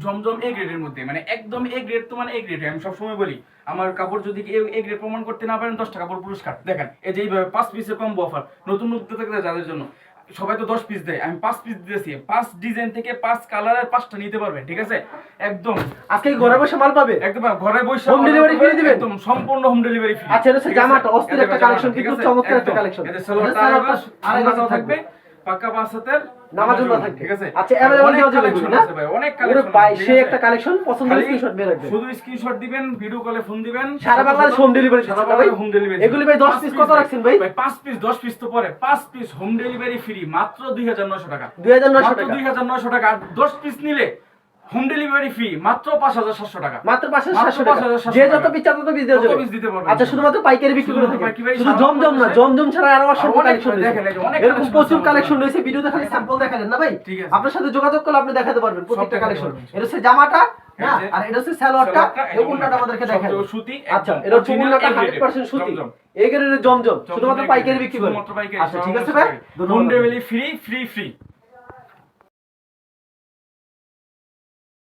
জমজম এ গ্রেডের মধ্যে, মানে একদম এ গ্রেড তো মানে এ গ্রেড। আমি সবসময় বলি আমার কাপড় যদি এ গ্রেড প্রমাণ করতে না পারেন 10 টাকা পুরস্কার। দেখেন এই যে এইভাবে 5 পিসের কম্বো অফার নতুন উদ্যোক্তা যাদের জন্য, সবাই তো 10 পিস দেয়, আমি 5 পিস দিয়েছি। 5 ডিজাইন থেকে 5 কালারের 5টা নিতে পারবেন, ঠিক আছে? একদম আজকে ঘরে বসে মাল পাবে, একদম ঘরে বসে হোম ডেলিভারি ফ্রি দিবেন, একদম সম্পূর্ণ হোম ডেলিভারি ফ্রি। আচ্ছা, এটা হচ্ছে জামাটা অস্থির একটা কালেকশন, কিন্তু চমৎকার একটা কালেকশন। এটা সালোয়ারটা আড়াই থাকবে, পাক্কা 5 হাতের নামাজুল থাকবে, ঠিক আছে? আচ্ছা अवेलेबल দেওয়া যাবে কালেকশন না আছে ভাই, অনেক কালেকশন ভাই, আছে। সেই একটা কালেকশন পছন্দ হলে স্ক্রিনশট দিয়ে রাখবেন, শুধু স্ক্রিনশট দিবেন, ভিডিও কলে ফোন দিবেন, সারা বাংলাদেশ হোম ডেলিভারি দিচ্ছেন ভাই। হোম ডেলিভারি এগুলি ভাই 10 পিস কত রাখছেন ভাই? ভাই 5 পিস 10 পিস তো পরে 5 পিস হোম ডেলিভারি ফ্রি মাত্র 2900 টাকা। 2900 টাকা, 2900 টাকা। আর 10 পিস নিলে হোম ডেলিভারি ফ্রি মাত্র 5700 টাকা, মাত্র 5700 টাকা। যে যত পিস চান তত পিস দেওয়া যাবে, দিতে পারবেন। আচ্ছা, শুধুমাত্র পাইকারি বিক্রি করে থাকেন, শুধু জমজম না, জমজম ছাড়া আরো অসংখ্য কালেকশন রয়েছে। এরকম প্রচুর কালেকশন রয়েছে, ভিডিওতে খালি স্যাম্পল দেখালেন না ভাই, আপনার সাথে যোগাযোগ করলে আপনি দেখাতে পারবেন প্রত্যেকটা কালেকশন। এটা হচ্ছে জামাটা না, আর এটা হচ্ছে সালোয়ারটা, এই উন্নাটা আমাদেরকে দেখান সুতি। আচ্ছা, এটা হচ্ছে উন্নাটা 100% সুতি, এই গ্রেডের জমজম, শুধুমাত্র পাইকারি বিক্রি করে। আচ্ছা ঠিক আছে ভাই, home delivery free free free.